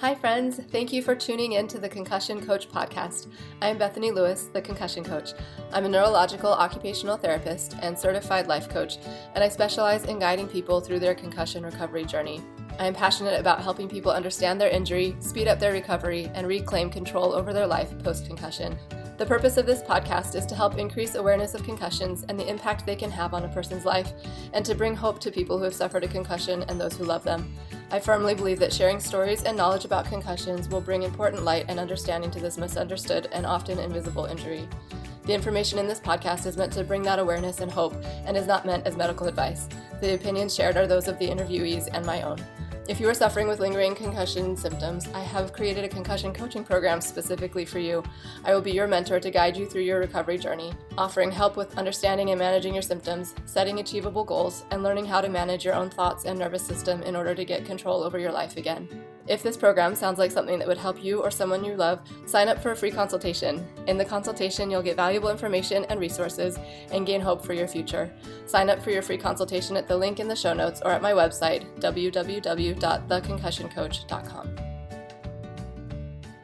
Hi friends, thank you for tuning in to the Concussion Coach podcast. I am Bethany Lewis, the Concussion Coach. I'm a neurological occupational therapist and certified life coach, and I specialize in guiding people through their concussion recovery journey. I am passionate about helping people understand their injury, speed up their recovery, and reclaim control over their life post-concussion. The purpose of this podcast is to help increase awareness of concussions and the impact they can have on a person's life, and to bring hope to people who have suffered a concussion and those who love them. I firmly believe that sharing stories and knowledge about concussions will bring important light and understanding to this misunderstood and often invisible injury. The information in this podcast is meant to bring that awareness and hope and is not meant as medical advice. The opinions shared are those of the interviewees and my own. If you are suffering with lingering concussion symptoms, I have created a concussion coaching program specifically for you. I will be your mentor to guide you through your recovery journey, offering help with understanding and managing your symptoms, setting achievable goals, and learning how to manage your own thoughts and nervous system in order to get control over your life again. If this program sounds like something that would help you or someone you love, sign up for a free consultation. In the consultation, you'll get valuable information and resources and gain hope for your future. Sign up for your free consultation at the link in the show notes or at my website, www.theconcussioncoach.com.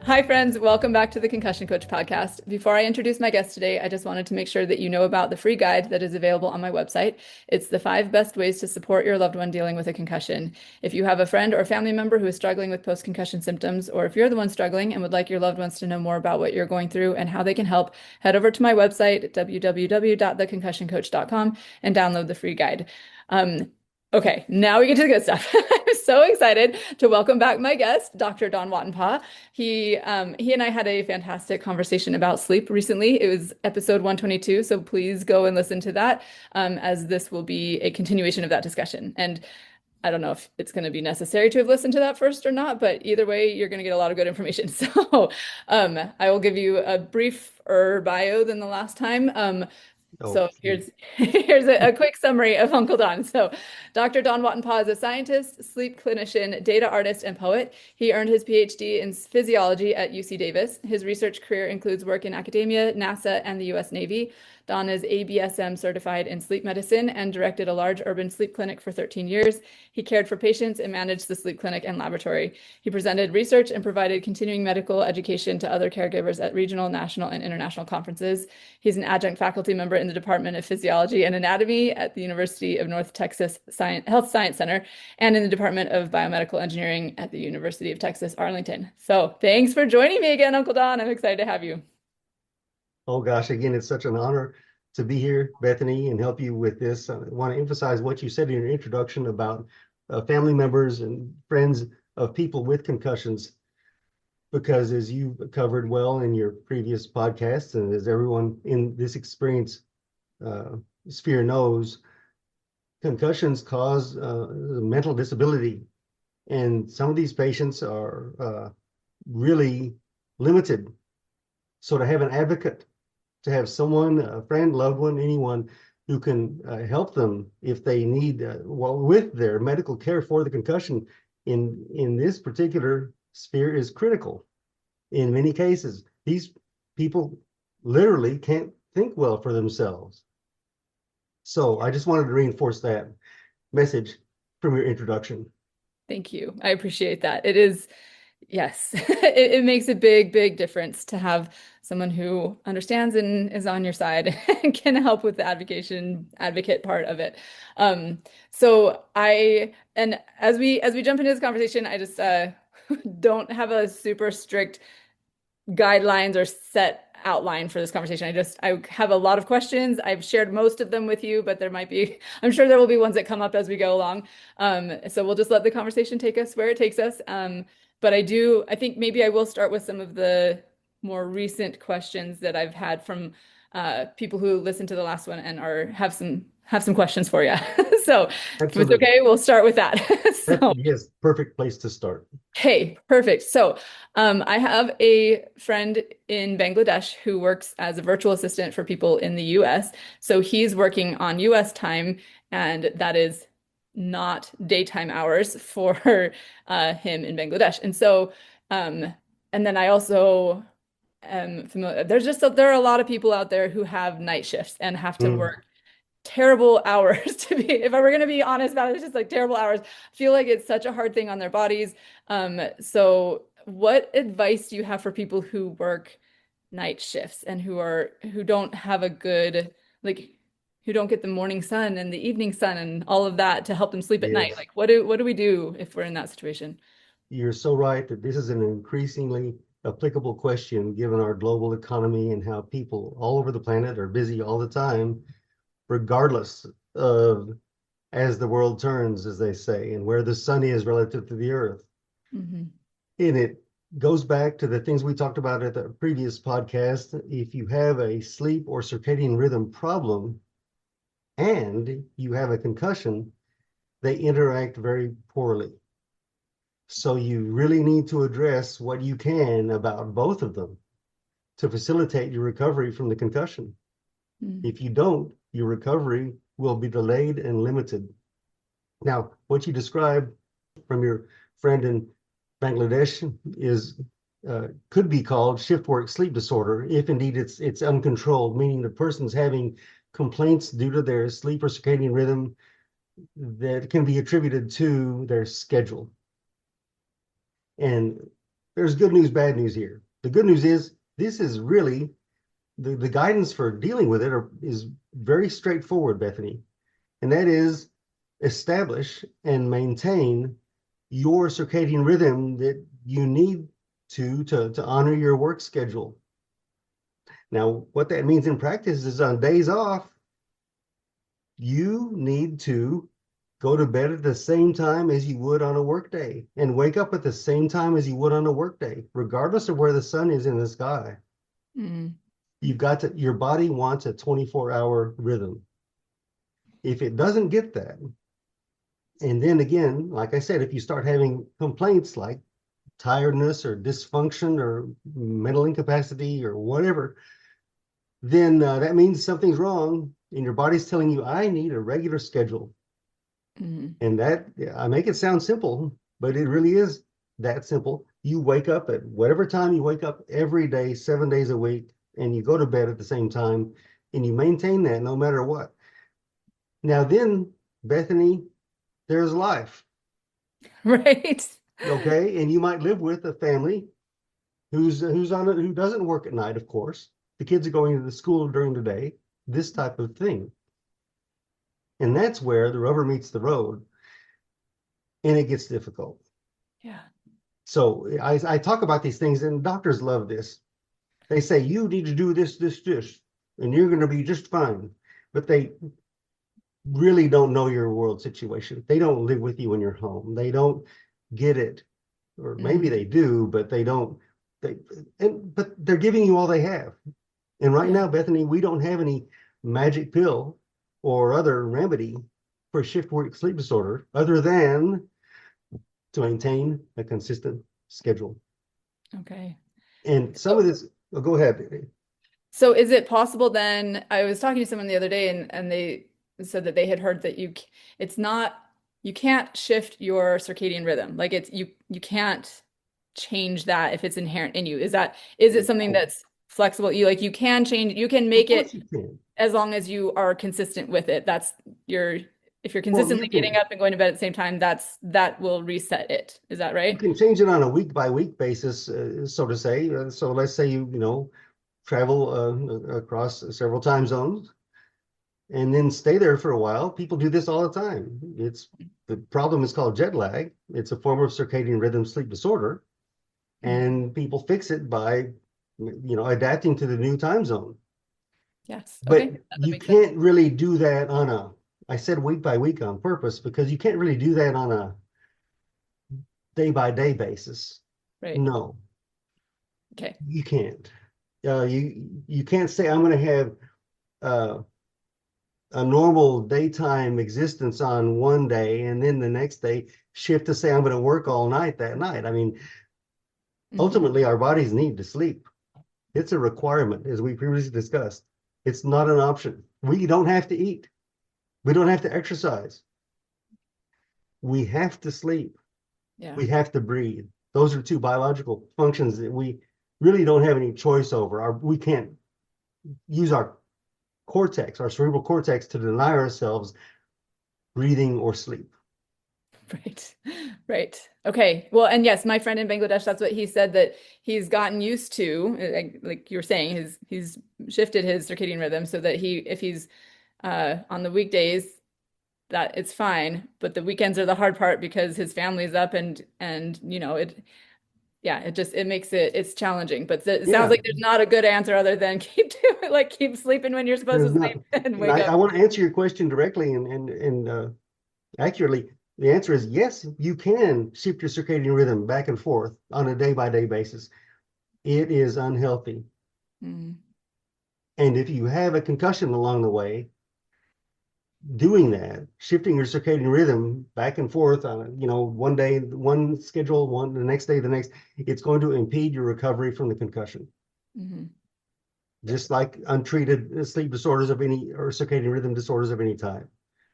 Hi friends, welcome back to the Concussion Coach podcast. Before I introduce my guest today, I just wanted to make sure that you know about the free guide that is available on my website. It's the 5 best ways to support your loved one dealing with a concussion. If you have a friend or family member who is struggling with post-concussion symptoms, or if you're the one struggling and would like your loved ones to know more about what you're going through and how they can help, head over to my website, www.theconcussioncoach.com, and download the free guide. Okay, now we get to the good stuff. I'm so excited to welcome back my guest, Dr. Don Watenpaugh. He and I had a fantastic conversation about sleep recently. It was episode 122, so please go and listen to that, as this will be a continuation of that discussion. And I don't know if it's going to be necessary to have listened to that first or not, but either way, you're going to get a lot of good information. So I will give you a briefer bio than the last time. So here's a quick summary of Uncle Don. So Dr. Don Watenpaugh is a scientist, sleep clinician, data artist, and poet. He earned his PhD in physiology at UC Davis. His research career includes work in academia, NASA, and the US Navy. Don is ABSM certified in sleep medicine and directed a large urban sleep clinic for 13 years. He cared for patients and managed the sleep clinic and laboratory. He presented research and provided continuing medical education to other caregivers at regional, national, and international conferences. He's an adjunct faculty member in the Department of Physiology and Anatomy at the University of North Texas Health Science Center and in the Department of Biomedical Engineering at the University of Texas, Arlington. So thanks for joining me again, Uncle Don. I'm excited to have you. Oh gosh, again, it's such an honor to be here, Bethany, and help you with this. I want to emphasize what you said in your introduction about family members and friends of people with concussions, because as you covered well in your previous podcasts, and as everyone in this experience sphere knows, concussions cause mental disability. And some of these patients are really limited. So to have an advocate, to have someone, a friend, loved one, anyone who can help them if they need, with their medical care for the concussion in this particular sphere is critical. In many cases, these people literally can't think well for themselves. So I just wanted to reinforce that message from your introduction. Thank you. I appreciate that. It is, yes, it makes a big, big difference to have someone who understands and is on your side and can help with the advocate part of it. And as we jump into this conversation, I just don't have a super strict guidelines or set outline for this conversation. I have a lot of questions. I've shared most of them with you, but I'm sure there will be ones that come up as we go along. So we'll just let the conversation take us where it takes us. But I think maybe I will start with some of the more recent questions that I've had from people who listened to the last one and have some questions for you. So if it's okay, we'll start with that. Yes, perfect place to start. Hey, perfect. So I have a friend in Bangladesh who works as a virtual assistant for people in the US. So he's working on US time, and that is not daytime hours for him in Bangladesh. And so, and then I also am familiar, there are a lot of people out there who have night shifts and have to work terrible hours to be, if I were going to be honest about it, it's just like terrible hours. I feel like it's such a hard thing on their bodies. So what advice do you have for people who work night shifts and who don't have a good, like, who don't get the morning sun and the evening sun and all of that to help them sleep at night? Yes, Like, what do we do if we're in that situation? you're so right that this is an increasingly applicable question given our global economy and how people all over the planet are busy all the time, regardless of as the world turns, as they say, and where the sun is relative to the earth. Hmm. And it goes back to the things we talked about at the previous podcast. If you have a sleep or circadian rhythm problem and you have a concussion, they interact very poorly. So you really need to address what you can about both of them to facilitate your recovery from the concussion. Mm. If you don't, your recovery will be delayed and limited. Now, what you described from your friend in Bangladesh is could be called shift work sleep disorder if indeed it's uncontrolled, meaning the person's having complaints due to their sleep or circadian rhythm that can be attributed to their schedule. And there's good news, bad news here. The good news is this is really the guidance for dealing with it is very straightforward, Bethany, and that is establish and maintain your circadian rhythm that you need to honor your work schedule. Now, what that means in practice is on days off, you need to go to bed at the same time as you would on a work day and wake up at the same time as you would on a work day, regardless of where the sun is in the sky. Mm. Your body wants a 24-hour rhythm. If it doesn't get that, and then again, like I said, if you start having complaints like tiredness or dysfunction or mental incapacity or whatever, then that means something's wrong and your body's telling you, I need a regular schedule. Mm. And that, I make it sound simple, but it really is that simple. You wake up at whatever time you wake up every day, 7 days a week, and you go to bed at the same time, and you maintain that no matter what. Now then, Bethany, there's life, Right. okay? And you might live with a family who doesn't work at night, of course. The kids are going to the school during the day, this type of thing. And that's where the rubber meets the road and it gets difficult. Yeah. So I talk about these things and doctors love this. They say, you need to do this, and you're going to be just fine. But they really don't know your world situation. They don't live with you in your home. They don't get it. Or maybe Mm. they do, but they don't. But they're giving you all they have. And right Yeah. now, Bethany, we don't have any magic pill or other remedy for shift work sleep disorder other than to maintain a consistent schedule. Okay. And some of So, this, oh, go ahead. so is it possible then? I was talking to someone the other day and they said that they had heard that it's not, you can't shift your circadian rhythm. Like you can't change that if it's inherent in you. Is it something Oh, that's flexible? You can change, you can of make course it you can. as long as you are consistent with it. If you're Well, you consistently getting can up and going to bed at the same time, that will reset it. Is that you right? can change it on a week by week basis, so to say. So let's say you travel across several time zones and then stay there for a while. People do this all the time. The problem is called jet lag. It's a form of circadian rhythm sleep disorder, Mm. and people fix it by adapting to the new time zone. Yes. Okay. But That you makes sense. can't really do that I said week by week on purpose because you can't really do that on a day by day basis. Right. No, Okay. you can't. You can't say I'm going to have uh, a normal daytime existence on one day and then the next day shift to say I'm going to work all night that night. I mean, Hmm. ultimately, our bodies need to sleep. It's a requirement, as we previously discussed. It's not an option. We don't have to eat. We don't have to exercise. We have to sleep. Yeah. We have to breathe. Those are two biological functions that we really don't have any choice over. We can't use our cortex, our cerebral cortex, to deny ourselves breathing or sleep. Right. Right. Okay. Well, and yes, my friend in Bangladesh, that's what he said, that he's gotten used to, like you were saying, he's shifted his circadian rhythm so that if he's on the weekdays, that it's fine, but the weekends are the hard part because his family's up and it makes it's challenging. But it sounds Yeah, like there's not a good answer other than keep sleeping when you're supposed there's to sleep not. and And wake up. I want to answer your question directly and accurately. The answer is yes, you can shift your circadian rhythm back and forth on a day-by-day basis. It is unhealthy. Mm. And if you have a concussion along the way, doing that, shifting your circadian rhythm back and forth on, one day, one schedule, the next day, the next, it's going to impede your recovery from the concussion. Mm-hmm. Just like untreated sleep disorders of any, or circadian rhythm disorders of any type.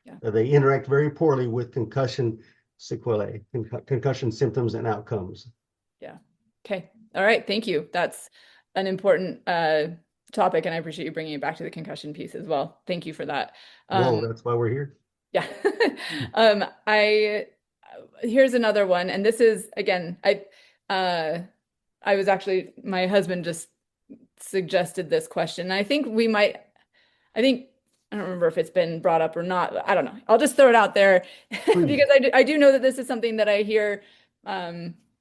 Yeah. They interact very poorly with concussion sequelae, concussion symptoms and outcomes. Yeah. Okay. All right. Thank you. That's an important topic, and I appreciate you bringing it back to the concussion piece as well. Thank you for that. Well, that's why we're here. Yeah. I here's another one, and this is again, I was actually, my husband just suggested this question. I think I don't remember if it's been brought up or not. I don't know. I'll just throw it out there because I do know that this is something that I hear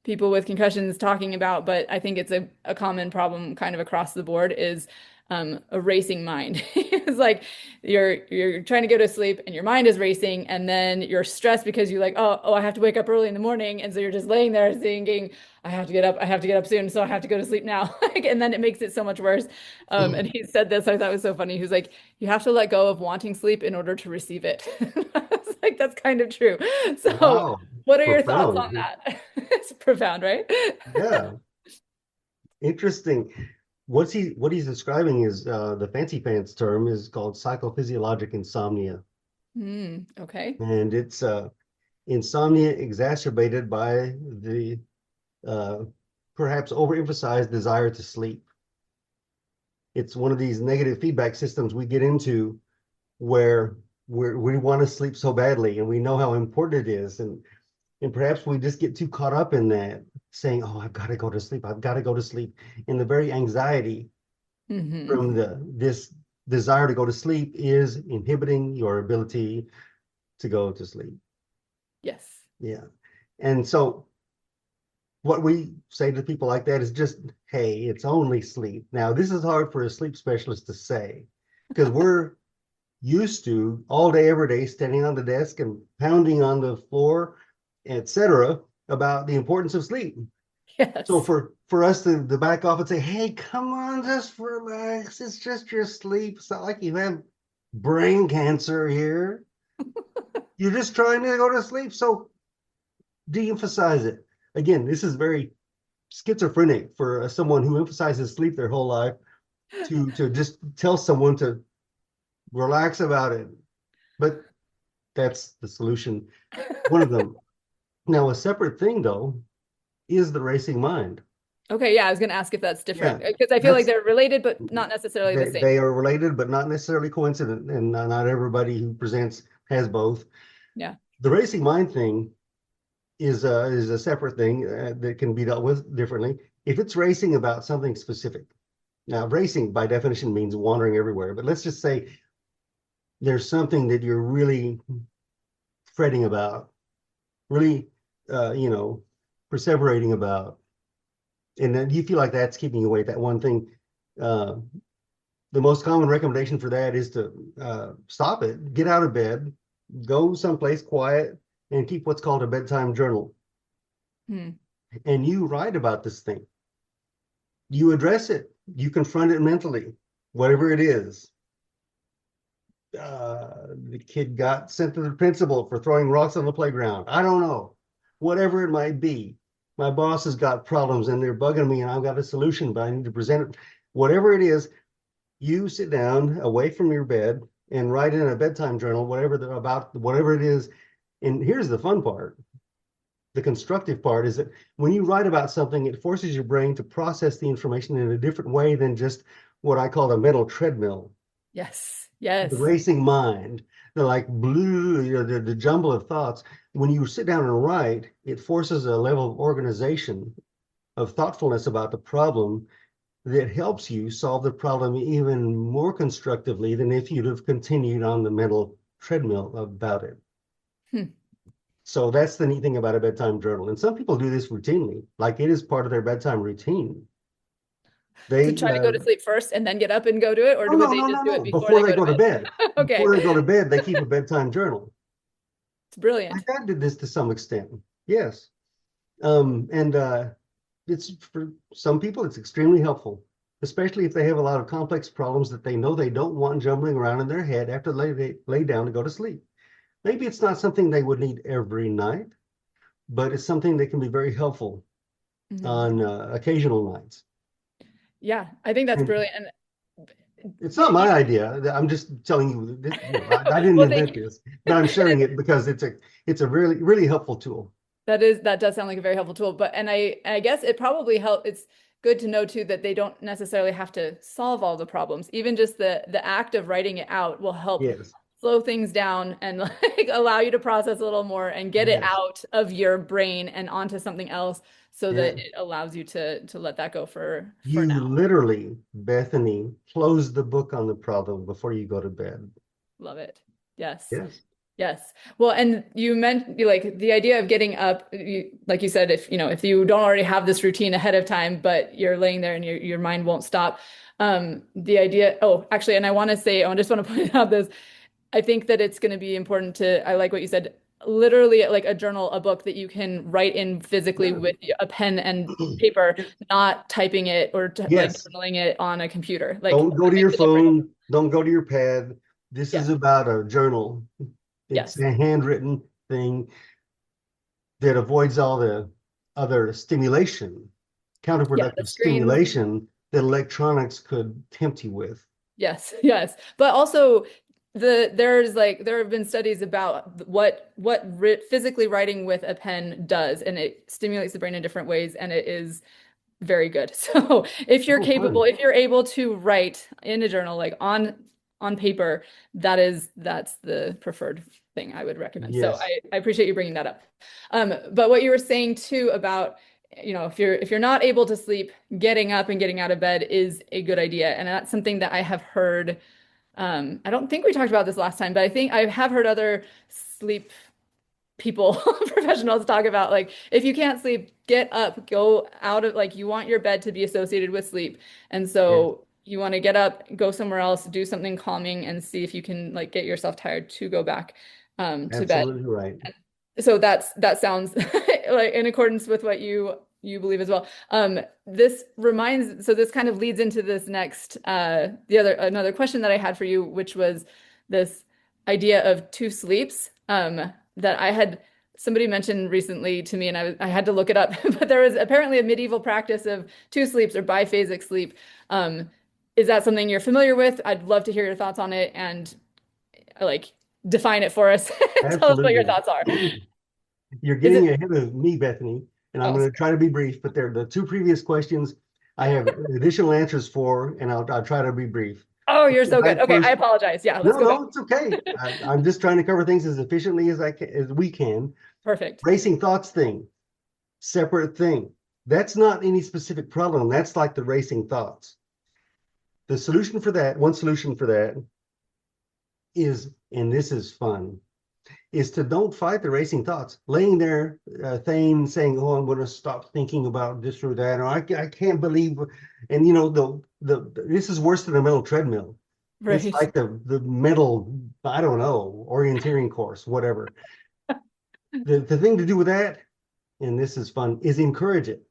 people with concussions talking about, but I think it's a common problem kind of across the board is a racing mind. It's like you're trying to go to sleep and your mind is racing, and then you're stressed because you're like, oh, I have to wake up early in the morning, and so you're just laying there thinking, I have to get up soon, so I have to go to sleep now. And then it makes it so much worse. And he said this, I thought it was so funny. He was like, you have to let go of wanting sleep in order to receive it. I was like, that's kind of true. So Wow, what are your profound. thoughts on that? It's profound, right? Yeah, interesting. What he's describing is the fancy pants term is called psychophysiologic insomnia. Okay. And it's insomnia exacerbated by the perhaps overemphasized desire to sleep. It's one of these negative feedback systems we get into where we want to sleep so badly, and we know how important it is, and perhaps we just get too caught up in that, saying, oh, I've got to go to sleep, I've got to go to sleep. And the very anxiety from this desire to go to sleep is inhibiting your ability to go to sleep. Yes. Yeah. And so what we say to people like that is just, hey, it's only sleep. Now, this is hard for a sleep specialist to say because we're used to all day, every day, standing on the desk and pounding on the floor, etc., about the importance of sleep. Yes. So for us to back off and say, hey, come on, just relax. It's just your sleep. It's not like you have brain cancer here. You're just trying to go to sleep. So de-emphasize it. Again, this is very schizophrenic for someone who emphasizes sleep their whole life to just tell someone to relax about it. But that's the solution. One of them. Now, a separate thing, though, is the racing mind. Okay, yeah, I was going to ask if that's different Yeah, because I feel like they're related, but not necessarily the same. They are related, but not necessarily coincident, and not everybody who presents has both. Yeah. The racing mind thing is a separate thing that can be dealt with differently. If it's racing about something specific, now racing by definition means wandering everywhere, but let's just say there's something that you're really fretting about, really, perseverating about, and then you feel like that's keeping you awake, that one thing. The most common recommendation for that is to stop it, get out of bed, go someplace quiet, and keep what's called a bedtime journal. And you write about this thing. You address it. You confront it mentally, whatever it is. The kid got sent to the principal for throwing rocks on the playground. I don't know. Whatever it might be. My boss has got problems and they're bugging me and I've got a solution, but I need to present it. Whatever it is, you sit down away from your bed and write in a bedtime journal, whatever it is. And here's the fun part. The constructive part is that when you write about something, it forces your brain to process the information in a different way than just what I call a mental treadmill. Yes. The Yes. racing mind, the like blue, the jumble of thoughts. When you sit down and write, it forces a level of organization, of thoughtfulness about the problem that helps you solve the problem even more constructively than if you'd have continued on the mental treadmill about it. Hmm. So that's the neat thing about a bedtime journal. And some people do this routinely, like it is part of their bedtime routine. To They try to go to sleep first and then get up and go do it, or no, would no, they no, no, just do it no. before they Before they go to go to bed? bed, Okay. before they go to bed, they keep a bedtime journal. It's My brilliant. dad did this to some extent. Yes. And it's for some people, it's extremely helpful, especially if they have a lot of complex problems that they know they don't want jumbling around in their head after they lay down to go to sleep. Maybe it's not something they would need every night, but it's something that can be very helpful Mhm. on occasional nights. Yeah, I think that's And brilliant. And it's yeah, not my idea. I'm just telling you this, I didn't well, thank invent you. this, but I'm sharing it because it's a really, really helpful tool. That does sound like a very helpful tool. But and I guess it probably help. It's good to know too that they don't necessarily have to solve all the problems. Even just the act of writing it out will help Yes, slow things down and like allow you to process a little more and get it yes, out of your brain and onto something else so yeah. that it allows you to let that go for You now. literally, Bethany, close the book on the problem before you go to bed. Love it. Yes. Yes, Yes. Well, and you meant like the idea of getting up, like you said, if if you don't already have this routine ahead of time, but you're laying there and your mind won't stop. The idea, oh, actually, and I want to say, I just want to point out this. I think that it's going to be important I like what you said, literally like a journal, a book that you can write in physically yeah. with a pen and paper, not typing it or like Yes. journaling it on a computer. Like Don't go that to your makes a difference. phone. Don't go to your pad. This Yes. is about a journal. It's Yes. a handwritten thing that avoids all the other stimulation, Yeah. The counterproductive screens. stimulation that electronics could tempt you with. Yes, yes. But also there have been studies about what physically writing with a pen does, and it stimulates the brain in different ways, and it is very good. So if you're Oh, capable, fun. if you're able to write in a journal, like on paper, that's the preferred thing I would recommend. So Yes, I appreciate you bringing that up. But what you were saying too about, if you're not able to sleep, getting up and getting out of bed is a good idea. And that's something that I have heard. I don't think we talked about this last time, but I think I have heard other sleep people, professionals talk about like if you can't sleep, get up, go out of like you want your bed to be associated with sleep. And yes, so you want to get up, go somewhere else, do something calming and see if you can like get yourself tired to go back to bed. absolutely right. So that sounds like in accordance with what you believe as well. This kind of leads into this next another question that I had for you, which was this idea of two sleeps that I had somebody mentioned recently to me, and I had to look it up. But there was apparently a medieval practice of two sleeps or biphasic sleep. Is that something you're familiar with? I'd love to hear your thoughts on it and like define it for us. Tell us what your Absolutely. thoughts are. You're Is it? getting ahead of me, Bethany, and I'm Oh, going to sorry. try to be brief, but they're the two previous questions I have additional answers for, and I'll try to be brief. Oh, you're so good. Right, Okay, I first, apologize. Yeah, let's no, go back. no, it's okay. I'm just trying to cover things as efficiently as as we can. Perfect. Racing thoughts thing, separate thing. That's not any specific problem. That's like the racing thoughts. The solution for that, one solution for that is, and this is fun, is to don't fight the racing thoughts. Laying there, thane, saying, "Oh, I'm going to stop thinking about this or that," or I can't believe," and this is worse than a mental treadmill. It's Right. like the mental, I don't know, orienteering course, whatever. The thing to do with that, and this is fun, is encourage it.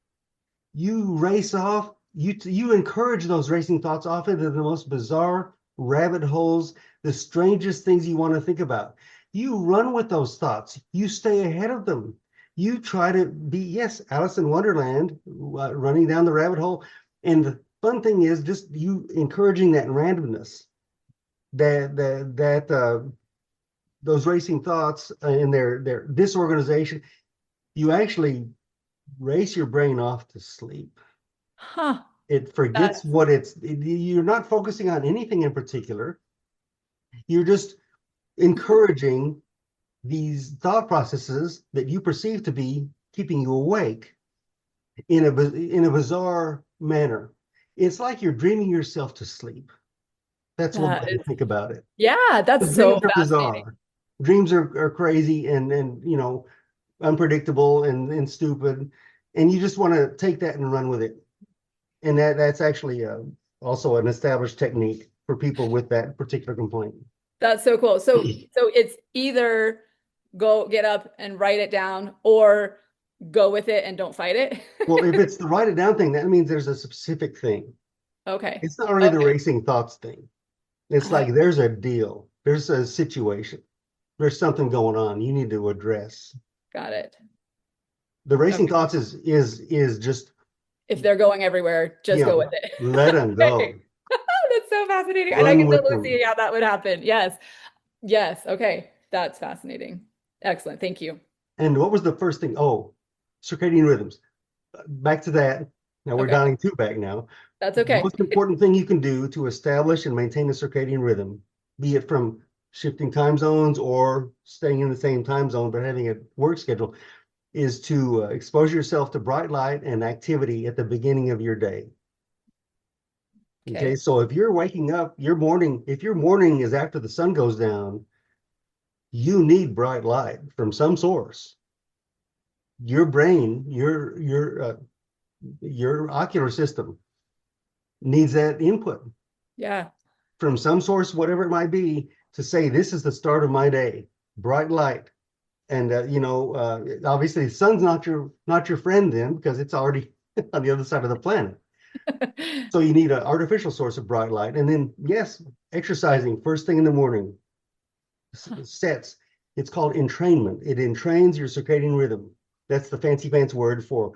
You race off, you encourage those racing thoughts off into the most bizarre rabbit holes, the strangest things you want to think about. You run with those thoughts. You stay ahead of them. You try to be, yes, Alice in Wonderland, running down the rabbit hole. And the fun thing is just you encouraging that randomness, that those racing thoughts in their disorganization. You actually race your brain off to sleep. Huh. It That forgets you're not focusing on anything in particular. You're just encouraging these thought processes that you perceive to be keeping you awake in a bizarre manner. It's like you're dreaming yourself to sleep. That's one way to think about it. Yeah, that's Dreams so are fascinating. bizarre. Dreams are crazy and unpredictable and stupid, and you just want to take that and run with it. And that's actually also an established technique for people with that particular complaint. That's so cool. So it's either go get up and write it down or go with it and don't fight it. Well, if it's the write it down thing, that means there's a specific thing. Okay. It's not really the racing thoughts thing. It's like there's a deal, there's a situation, there's something going on you need to address. Got it. The racing thoughts is just, if they're going everywhere, just go with it. Let them go. That's so fascinating. Run and I can with totally them. see how that would happen. Yes. Yes. Okay. That's fascinating. Excellent. Thank you. And what was the first thing? Oh, circadian rhythms. Back to that. Now we're dialing two back now. That's The okay. most important thing you can do to establish and maintain a circadian rhythm, be it from shifting time zones or staying in the same time zone but having a work schedule, is to expose yourself to bright light and activity at the beginning of your day. Okay, so if you're waking up, if your morning is after the sun goes down, you need bright light from some source. Your brain, your ocular system needs that input. Yeah. From some source, whatever it might be, to say this is the start of my day, bright light. And obviously the sun's not your friend then, because it's already on the other side of the planet. So you need an artificial source of bright light. And then, yes, exercising first thing in the morning sets. It's called entrainment. It entrains your circadian rhythm. That's the fancy pants word for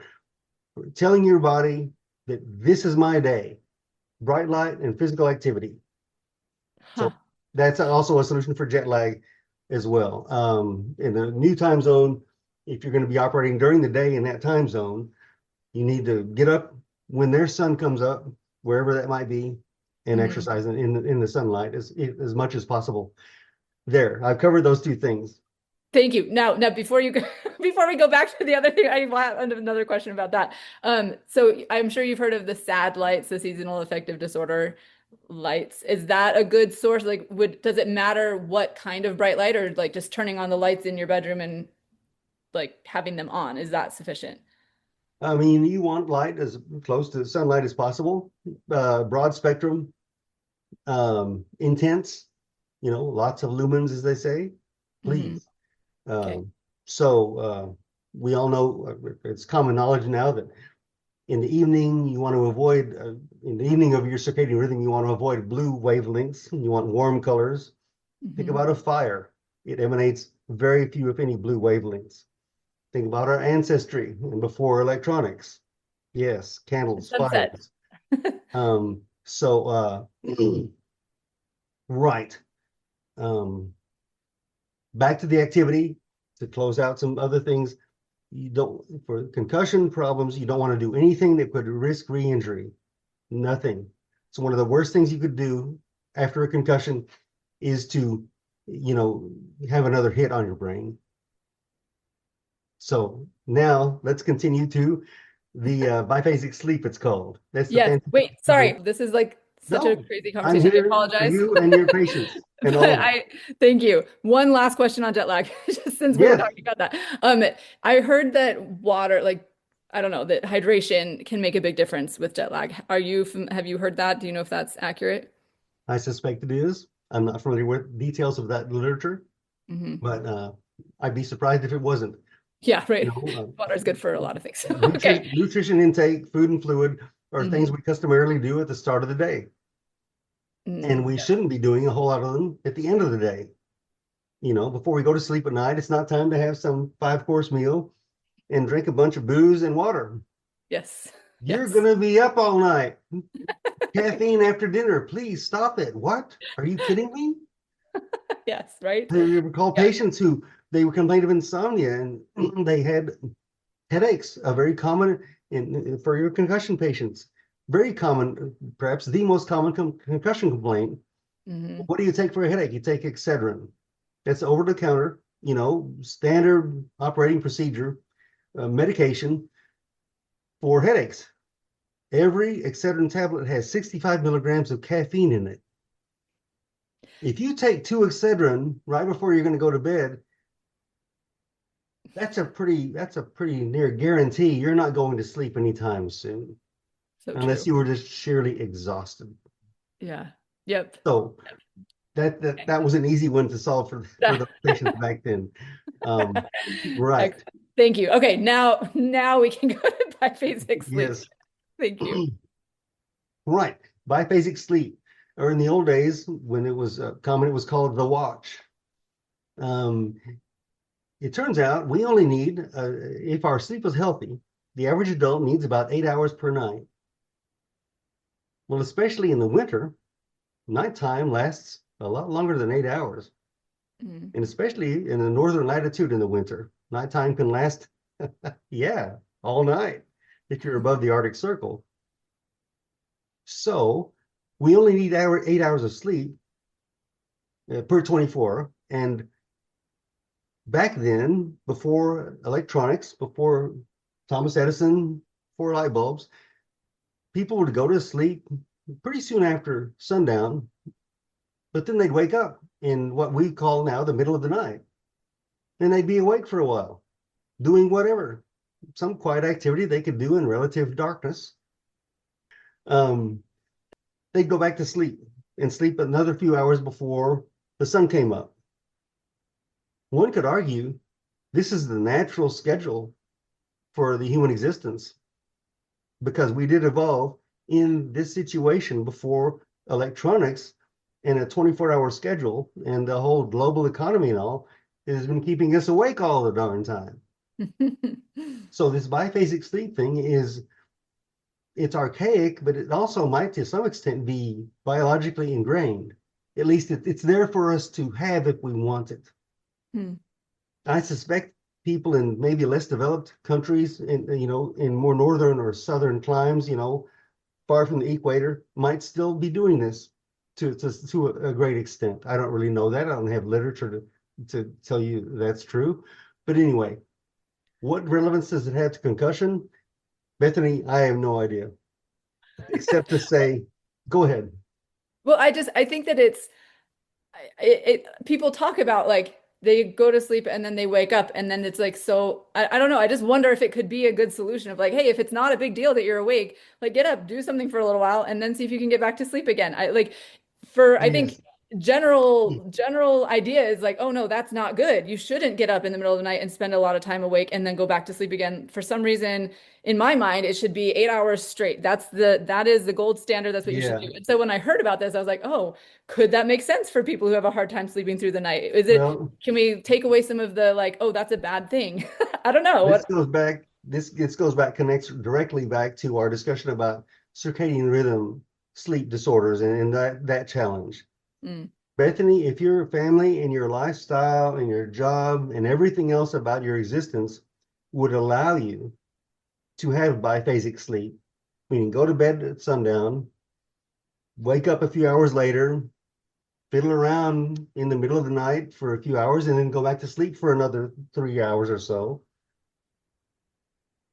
telling your body that this is my day, bright light and physical activity. So that's also a solution for jet lag as well. In the new time zone, if you're going to be operating during the day in that time zone, you need to get up when their sun comes up, wherever that might be, and exercise in the sunlight as much as possible. There, I've covered those two things. Thank you. Now, before we go back to the other thing, I have another question about that. So I'm sure you've heard of the SAD lights, the seasonal affective disorder lights. Is that a good source? Like, does it matter what kind of bright light, or like just turning on the lights in your bedroom and like having them on? Is that sufficient? I mean, you want light as close to sunlight as possible, broad spectrum, intense, lots of lumens, as they say, please. So we all know, it's common knowledge now that in the evening, you want to avoid, in the evening of your circadian rhythm, you want to avoid blue wavelengths. You want warm colors. Think about a fire. It emanates very few, if any, blue wavelengths. Think about our ancestry and before electronics. Yes, candles, fires. Right. Back to the activity to close out some other things. For concussion problems, you don't want to do anything that could risk re-injury. Nothing. So one of the worst things you could do after a concussion is to, have another hit on your brain. So now let's continue to the biphasic sleep, it's called. That's the fancy. Wait, sorry. This is like such a crazy conversation. I'm here I apologize. for you and your patients. And all thank you. One last question on jet lag, just since we were talking about that. I heard that water, like, I don't know, that hydration can make a big difference with jet lag. Have you heard that? Do you know if that's accurate? I suspect it is. I'm not familiar with details of that literature, but I'd be surprised if it wasn't. Yeah, right. Water is good for a lot of things. Nutrition intake, food and fluid are things we customarily do at the start of the day. And we shouldn't be doing a whole lot of them at the end of the day. Before we go to sleep at night, it's not time to have some 5-course meal and drink a bunch of booze and water. Yes. You're going to be up all night. Caffeine after dinner. Please stop it. What? Are you kidding me? Yes, right. They recall patients who they were complaining of insomnia and they had headaches, a very common for your concussion patients. Very common, perhaps the most common concussion complaint Mhm. What do you take for a headache? You take Excedrin. That's over the counter, standard operating procedure medication for headaches. Every Excedrin tablet has 65 milligrams of caffeine in it. If you take 2 Excedrin right before you're going to go to bed, that's a pretty near guarantee you're not going to sleep anytime soon, So unless true. you were just sheerly exhausted. Yeah. Yep. So that was an easy one to solve for the patients back then. Right. Excellent. Thank you. Okay, now we can go to biphasic sleep. Yes. Thank you. Right. Biphasic sleep, or in the old days when it was common, it was called the watch. Um, it turns out we only need, if our sleep is healthy, the average adult needs about 8 hours per night. Well, especially in the winter, nighttime lasts a lot longer than 8 hours. Mm. And especially in the northern latitude in the winter, nighttime can last, yeah, all night if you're above the Arctic Circle. So we only need 8 hours of sleep per 24. And back then, before electronics, before Thomas Edison, before light bulbs, people would go to sleep pretty soon after sundown, but then they'd wake up in what we call now the middle of the night. And they'd be awake for a while, doing whatever, some quiet activity they could do in relative darkness. They'd go back to sleep and sleep another few hours before the sun came up. One could argue this is the natural schedule for the human existence, because we did evolve in this situation before electronics and a 24-hour schedule and the whole global economy and all has been keeping us awake all the darn time. So this biphasic sleep thing it's archaic, but it also might to some extent be biologically ingrained. At least it's there for us to have if we want it. Hmm. I suspect people in maybe less developed countries, in more northern or southern climes, far from the equator, might still be doing this to a great extent. I don't really know that. I don't have literature to tell you that's true. But anyway, what relevance does it have to concussion? Bethany, I have no idea, except to say, go ahead. Well, I think that people talk about like they go to sleep and then they wake up and then it's like, so I don't know. I just wonder if it could be a good solution of like, hey, if it's not a big deal that you're awake, like get up, do something for a little while and then see if you can get back to sleep again. I think Yes. general idea is like, oh no, that's not good. You shouldn't get up in the middle of the night and spend a lot of time awake and then go back to sleep again. For some reason, in my mind, it should be 8 hours straight. That is the gold standard. That's what you should Yeah. do. And so when I heard about this, I was like, oh, could that make sense for people who have a hard time sleeping through the night? Can we take away some of the like, oh, that's a bad thing? I don't know. Connects directly back to our discussion about circadian rhythm sleep disorders and that challenge. Mm, Bethany, if your family and your lifestyle and your job and everything else about your existence would allow you to have biphasic sleep, meaning go to bed at sundown, wake up a few hours later, fiddle around in the middle of the night for a few hours, and then go back to sleep for another 3 hours or so.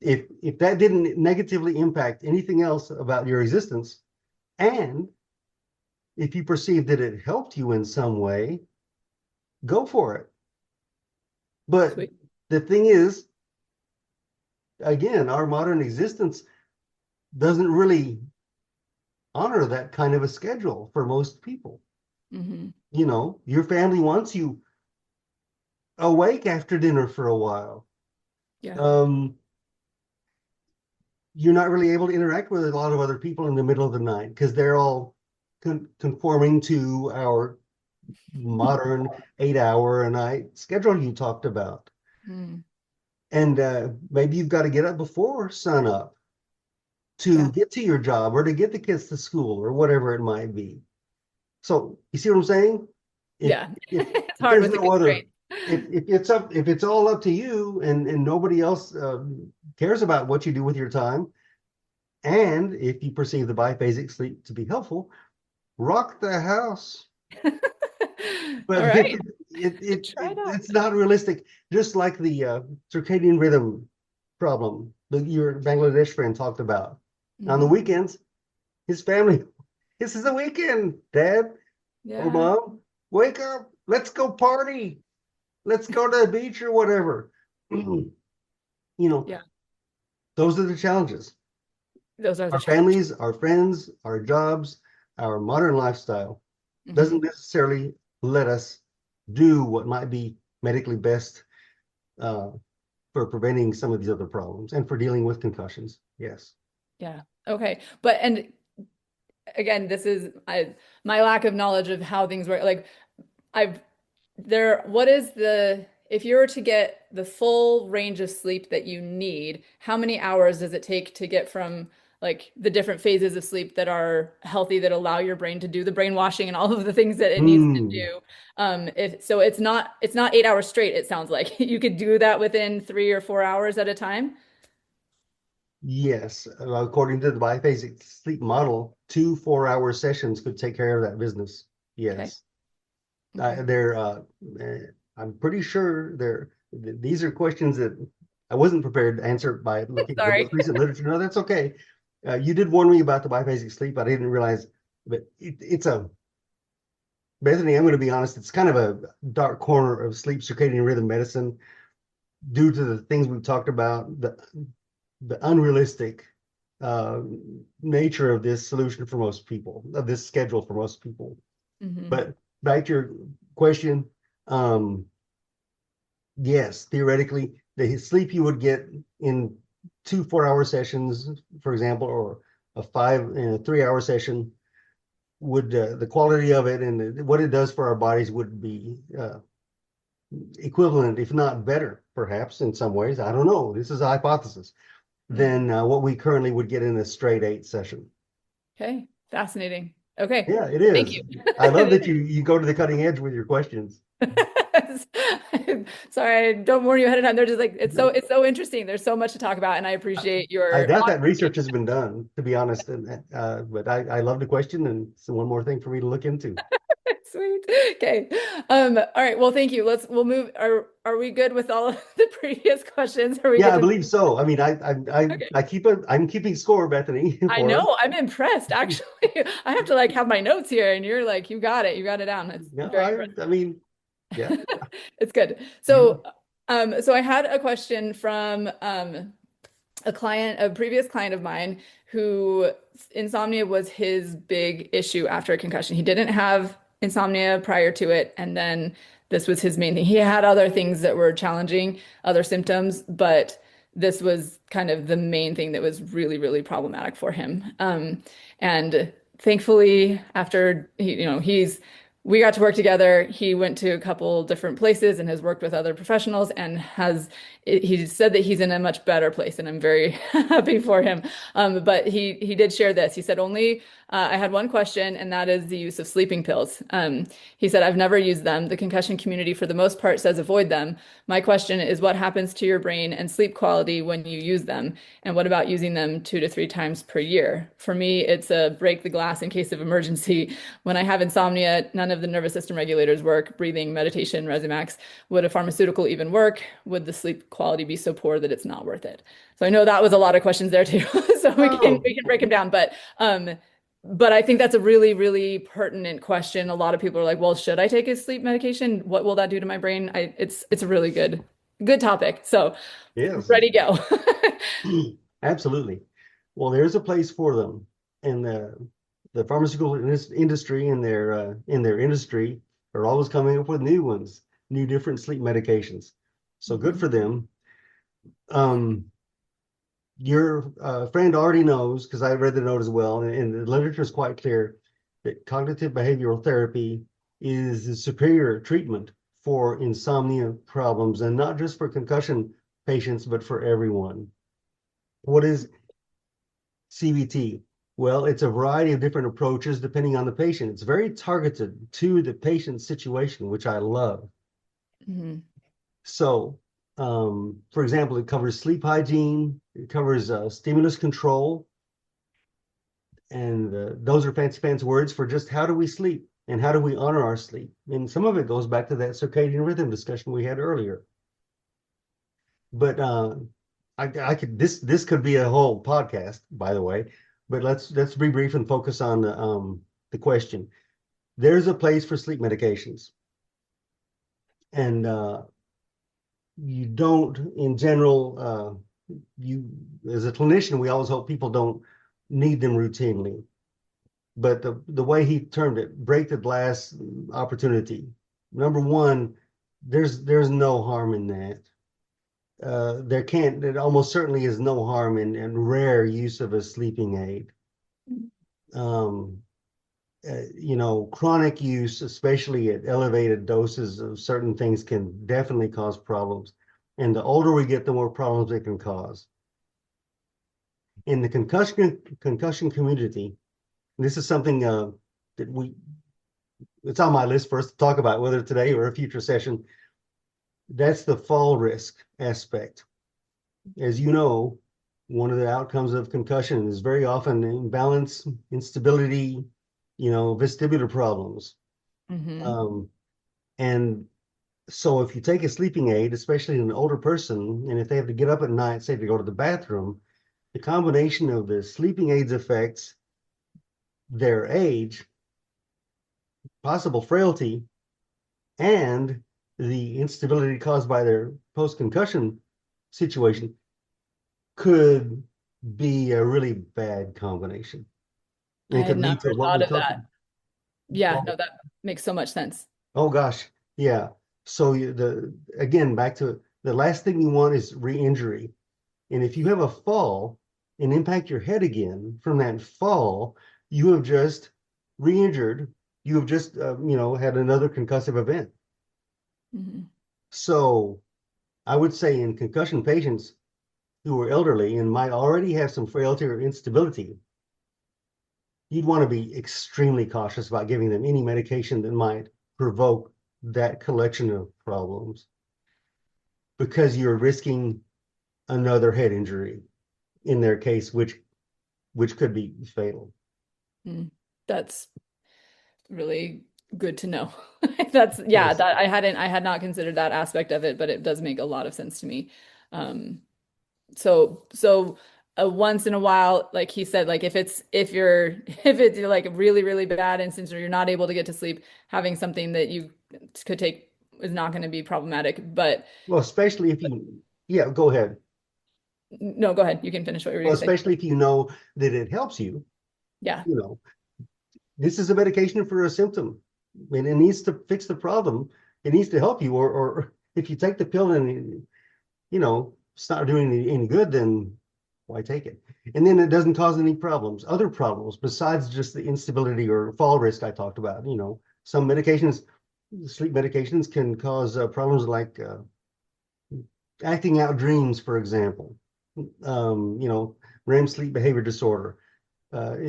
If that didn't negatively impact anything else about your existence, and if you perceive that it helped you in some way, go for it. But sweet. the thing is, again, our modern existence doesn't really honor that kind of a schedule for most people. Hmm. Your family wants you awake after dinner for a while. Yeah. You're not really able to interact with a lot of other people in the middle of the night because they're all conforming to our modern 8 hour a night schedule you talked about. Mm, And maybe you've got to get up before sun up yeah. to get to your job or to get the kids to school or whatever it might be. So you see what I'm saying? If Yeah. if, It's if hard there's with the no other, constraint. if it's all up to you and nobody else cares about what you do with your time, and if you perceive the biphasic sleep to be helpful, rock the house. All But right. Try it out. it's not realistic. Just like the circadian rhythm problem that your Bangladesh friend talked about. On the Mhm. weekends, his family, this is a weekend, Dad or Yeah. Mom, wake up, let's go party, let's go to the beach or whatever. You know, Yeah. those are the challenges. Those are the Our challenges. families, our friends, our jobs, our modern lifestyle doesn't Mhm. necessarily let us do what might be medically best uh, for preventing some of these other problems and for dealing with concussions. Yes. Yeah. Okay. But and again, this is my lack of knowledge of how things work. Like I've there, what is the, if you were to get the full range of sleep that you need, how many hours does it take to get from like the different phases of sleep that are healthy that allow your brain to do the brainwashing and all of the things that it needs to Hmm. do? If so, it's not 8 hours straight, it sounds like. You could do that within 3 or 4 hours at a time. Yes. According to the biphasic sleep model, 2 4-hour sessions could take care of that business. Okay. Yes. Okay. They're, I'm pretty sure these are questions that I wasn't prepared to answer by looking at the Sorry. most recent literature. No, that's okay. You did warn me about the biphasic sleep. I didn't realize, but it's a, Bethany, I'm going to be honest, it's kind of a dark corner of sleep circadian rhythm medicine due to the things we've talked about, the unrealistic uh, nature of this solution for most people, of this schedule for most people. Hmm. But back to your question, um, yes, theoretically, the sleep you would get in 2 4-hour sessions, for example, or a 3-hour session would the quality of it and what it does for our bodies would be equivalent, if not better, perhaps in some ways. I don't know. This is a hypothesis. Hmm. Than what we currently would get in a straight 8 session. Okay. Fascinating. Okay. Yeah, it Thank is. you. I love that you go to the cutting edge with your questions. Sorry, I don't warn you ahead of time. They're just like No, it's so interesting. There's so much to talk about, and I appreciate I your doubt that honesty. research has been done, to be honest. But I love the question, and it's one more thing for me to look into. Sweet. Okay. All right. Well, thank you. We'll move. Are we good with all of the previous questions? Are we Yeah, good I to believe so. I mean, Okay. I'm keeping score, Bethany, I for us. know. I'm impressed, actually. I have to like have my notes here, and you're like, you got it. You got it down. It's No, very impressive. I mean, yeah. It's good. Mhm. So I had a question from a previous client of mine who insomnia was his big issue after a concussion. He didn't have insomnia prior to it, and then this was his main thing. He had other things that were challenging, other symptoms, but this was kind of the main thing that was really, really problematic for him. And thankfully, after we got to work together. He went to a couple different places and has worked with other professionals and he said that he's in a much better place and I'm very happy for him. But he did share this. He said only I had one question and that is the use of sleeping pills. He said I've never used them. The concussion community for the most part says avoid them. My question is what happens to your brain and sleep quality when you use them? And what about using them 2 to 3 times per year? For me, it's a break the glass in case of emergency. When I have insomnia, none of the nervous system regulators work, breathing, meditation, Resumax. Would a pharmaceutical even work? Would the sleep quality be so poor that it's not worth it? So I know that was a lot of questions there too. So we can Oh, we can break them down, but I think that's a really, really pertinent question. A lot of people are like, well, should I take a sleep medication? What will that do to my brain? It's a really good topic. So yes. ready, go. Absolutely. Well, there's a place for them, and the pharmaceutical industry and in their industry are always coming up with new ones, new different sleep medications. So good Mhm. for them. Um, your friend already knows because I read the note as well, and the literature is quite clear that cognitive behavioral therapy is the superior treatment for insomnia problems, and not just for concussion patients, but for everyone. What is CBT? Well, it's a variety of different approaches depending on the patient. It's very targeted to the patient's situation, which I love. Mhm. So, for example, it covers sleep hygiene, it covers stimulus control, and those are fancy words for just how do we sleep? And how do we honor our sleep? And some of it goes back to that circadian rhythm discussion we had earlier. But I could this could be a whole podcast, by the way. But let's be brief and focus on the question. There's a place for sleep medications, and you don't, in general, you as a clinician, we always hope people don't need them routinely. But the way he termed it, break the glass opportunity. Number one, there's no harm in that. There almost certainly is no harm in rare use of a sleeping aid. Chronic use, especially at elevated doses of certain things, can definitely cause problems. And the older we get, the more problems it can cause. In the concussion community, this is something that it's on my list for us to talk about, whether today or a future session. That's the fall risk aspect. As you know, one of the outcomes of concussion is very often imbalance, instability, vestibular problems. And so if you take a sleeping aid, especially in an older person, and if they have to get up at night, say to go to the bathroom, the combination of the sleeping aid's effects, their age, possible frailty, and the instability caused by their post-concussion situation could be a really bad combination. I had never thought of that. Yeah, no, that makes so much sense. Oh gosh, yeah. So again, back to the last thing you want is re-injury. And if you have a fall and impact your head again from that fall, you have just re-injured. You have just, had another concussive event. So I would say in concussion patients who are elderly and might already have some frailty or instability, you'd want to be extremely cautious about giving them any medication that might provoke that collection of problems, because you're risking another head injury in their case, which could be fatal. That's really good to know. That's yes. That I had not considered that aspect of it, but it does make a lot of sense to me. So once in a while, like he said, like if you're like really, really bad instance, or you're not able to get to sleep, having something that you could take is not going to be problematic. But well, especially if go ahead. No, go ahead. You can finish what you're going to say. Especially if you know that it helps you. Yeah. This is a medication for a symptom, and it needs to fix the problem. It needs to help you, or if you take the pill and it's not doing any good, then why take it? And then it doesn't cause any problems, other problems besides just the instability or fall risk I talked about. Some medications, sleep medications, can cause problems like acting out dreams, for example. REM sleep behavior disorder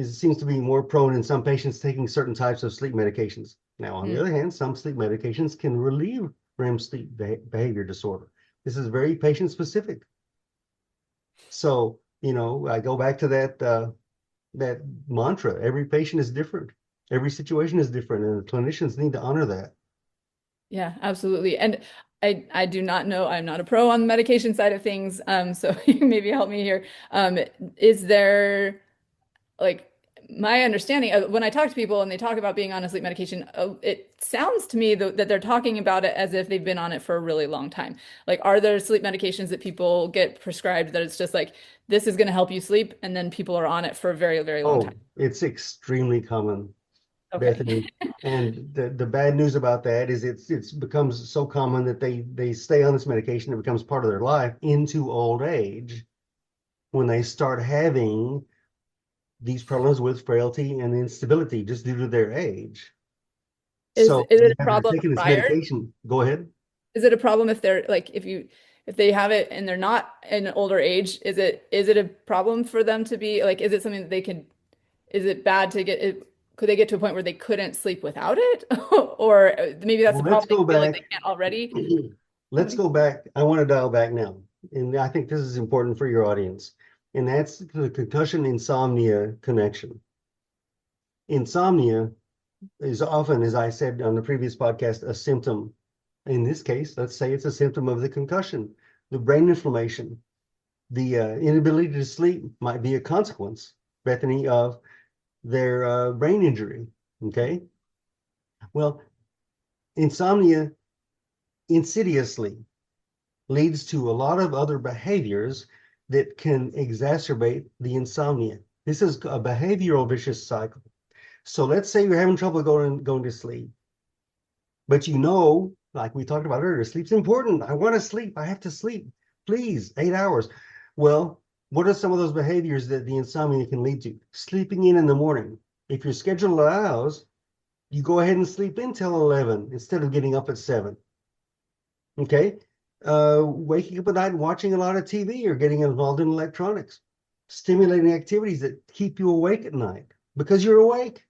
seems to be more prone in some patients taking certain types of sleep medications. Now, on the other hand, some sleep medications can relieve REM sleep behavior disorder. This is very patient specific. So, I go back to that mantra. Every patient is different. Every situation is different, and the clinicians need to honor that. Yeah, absolutely. And I do not know, I'm not a pro on the medication side of things. So maybe help me here. Is there, like, my understanding when I talk to people and they talk about being on a sleep medication, it sounds to me that they're talking about it as if they've been on it for a really long time. Like, are there sleep medications that people get prescribed that it's just like, this is going to help you sleep, and then people are on it for a very, very long time? It's extremely common, Okay. Bethany. And the bad news about that is it's becomes so common that they stay on this medication. It becomes part of their life into old age, when they start having these problems with frailty and instability just due to their age. Is it a problem taking this prior? medication? Go ahead. Is it a problem if they're like, if they have it and they're not in an older age, is it a problem for them to be like, is it something that they can, is it bad to get it? Could they get to a point where they couldn't sleep without it? Or maybe that's the problem. Let's go back. Like they can't already. Let's go back. I want to dial back now. And I think this is important for your audience. And that's the concussion insomnia connection. Insomnia is often, as I said on the previous podcast, a symptom. In this case, let's say it's a symptom of the concussion, the brain inflammation, the inability to sleep might be a consequence, Bethany, of their brain injury. Okay. Well, insomnia insidiously leads to a lot of other behaviors that can exacerbate the insomnia. This is a behavioral vicious cycle. So let's say you're having trouble going to sleep, but you know, like we talked about earlier, sleep's important. I want to sleep. I have to sleep. Please, 8 hours. Well, what are some of those behaviors that the insomnia can lead to? Sleeping in the morning. If your schedule allows, you go ahead and sleep in till 11 instead of getting up at 7. Okay. Waking up at night and watching a lot of TV or getting involved in electronics. Stimulating activities that keep you awake at night because you're awake.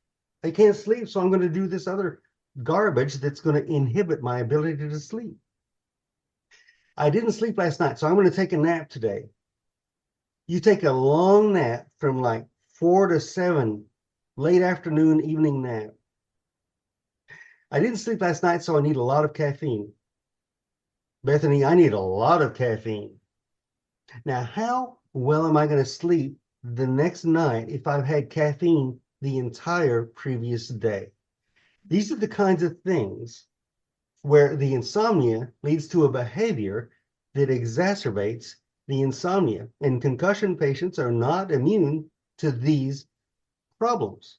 I can't sleep, so I'm going to do this other garbage that's going to inhibit my ability to sleep. I didn't sleep last night, so I'm going to take a nap today. You take a long nap from like 4 to 7, late afternoon, evening nap. I didn't sleep last night, so I need a lot of caffeine. Bethany, I need a lot of caffeine. Now, how well am I going to sleep the next night if I've had caffeine the entire previous day? These are the kinds of things where the insomnia leads to a behavior that exacerbates the insomnia. And concussion patients are not immune to these problems.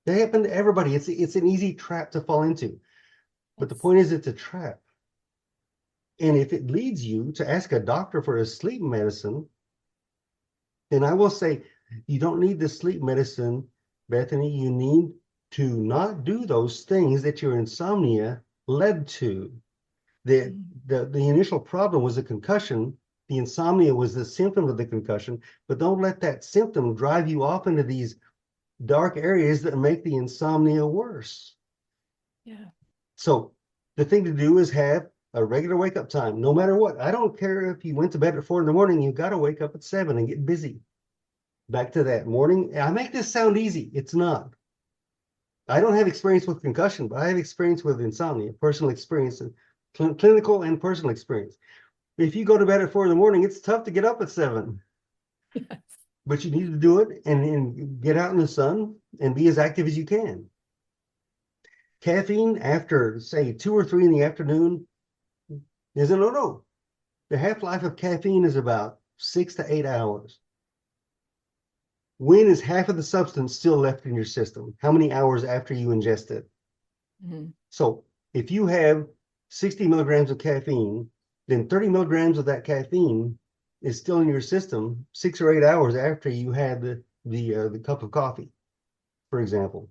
They happen to everybody. It's an easy trap to fall into. But the point is, it's a trap. And if it leads you to ask a doctor for a sleep medicine, then I will say, you don't need the sleep medicine, Bethany. You need to not do those things that your insomnia led to. The initial problem was a concussion. The insomnia was the symptom of the concussion, but don't let that symptom drive you off into these dark areas that make the insomnia worse. Yeah. So the thing to do is have a regular wake up time, no matter what. I don't care if you went to bed at 4 in the morning, you've got to wake up at 7 and get busy. Back to that morning. I make this sound easy. It's not. I don't have experience with concussion, but I have experience with insomnia, personal experience, and clinical and personal experience. If you go to bed at 4 in the morning, it's tough to get up at 7. Yes. But you need to do it and get out in the sun and be as active as you can. Caffeine after, say, 2 or 3 in the afternoon is a no-no. The half-life of caffeine is about 6 to 8 hours. When is half of the substance still left in your system? How many hours after you ingest it? Mm-hmm. So if you have 60 milligrams of caffeine, then 30 milligrams of that caffeine is still in your system 6 or 8 hours after you had the cup of coffee, for example.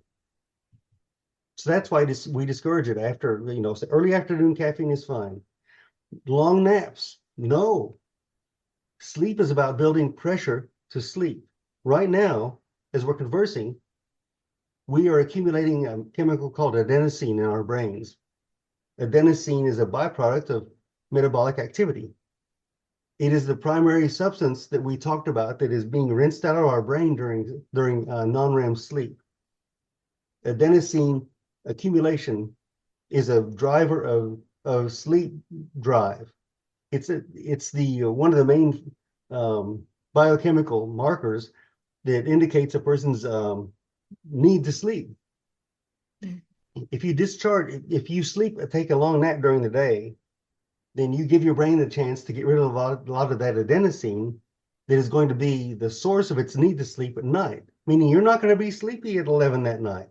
So that's why we discourage it after, so early afternoon caffeine is fine. Long naps, no. Sleep is about building pressure to sleep. Right now, as we're conversing, we are accumulating a chemical called adenosine in our brains. Adenosine is a byproduct of metabolic activity. It is the primary substance that we talked about that is being rinsed out of our brain during non-REM sleep. Adenosine accumulation is a driver of sleep drive. It's the one of the main biochemical markers that indicates a person's need to sleep. If you sleep, take a long nap during the day, then you give your brain a chance to get rid of a lot of that adenosine that is going to be the source of its need to sleep at night, meaning you're not going to be sleepy at 11 that night.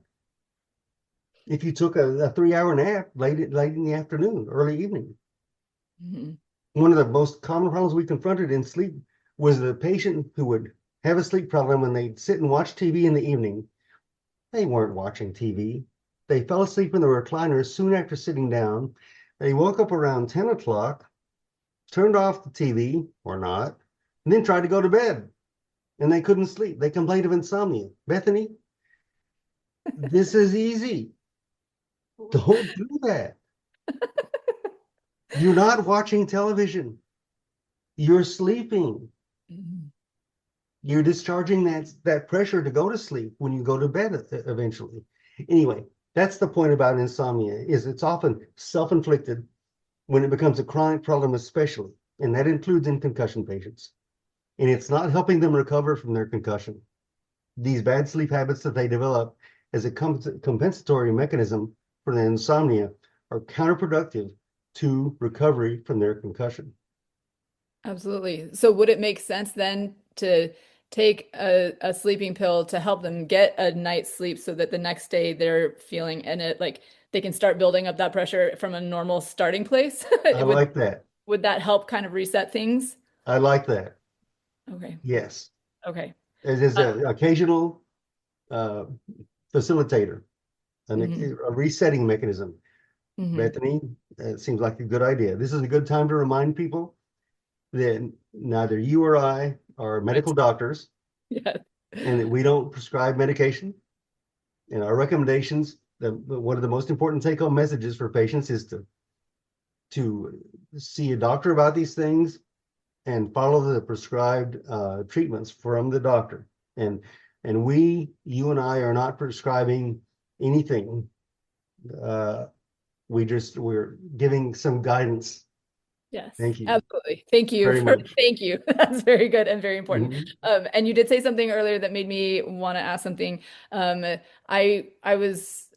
If you took a 3-hour nap late in the afternoon, early evening. Mm-hmm. One of the most common problems we confronted in sleep was the patient who would have a sleep problem when they'd sit and watch TV in the evening. They weren't watching TV. They fell asleep in the recliner soon after sitting down. They woke up around 10 o'clock, turned off the TV, or not, and then tried to go to bed. And they couldn't sleep. They complained of insomnia. Bethany, this is easy. Don't do that. You're not watching television. You're sleeping. Mm-hmm. You're discharging that pressure to go to sleep when you go to bed eventually. Anyway, That's the point about insomnia, is it's often self-inflicted when it becomes a chronic problem, especially, and that includes in concussion patients. And it's not helping them recover from their concussion. These bad sleep habits that they develop as a compensatory mechanism for the insomnia are counterproductive to recovery from their concussion. Absolutely. So would it make sense then to take a sleeping pill to help them get a night's sleep so that the next day they're feeling in it, like they can start building up that pressure from a normal starting place? I like that. Would that help kind of reset things? I like that. Okay. Yes. Okay. It is an occasional uh, facilitator, Mhm. a resetting mechanism. Mhm. Bethany, it seems like a good idea. This is a good time to remind people that neither you or I are medical Right. doctors Yeah. and that we don't prescribe medication. And our recommendations, one of the most important take-home messages for patients is to see a doctor about these things and follow the prescribed treatments from the doctor. And you and I are not prescribing anything. Uh, we're giving some guidance. Yes, Thank you absolutely. Thank you very for much. thank you. That's very good and very important. Mhm. And you did say something earlier that made me want to ask something. Um, I was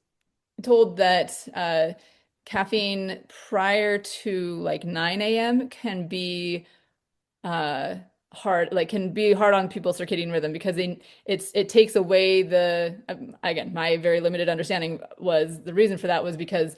told that caffeine prior to like 9 a.m. can be uh hard, like can be hard on people's circadian rhythm because it takes away the again, my very limited understanding was the reason for that was because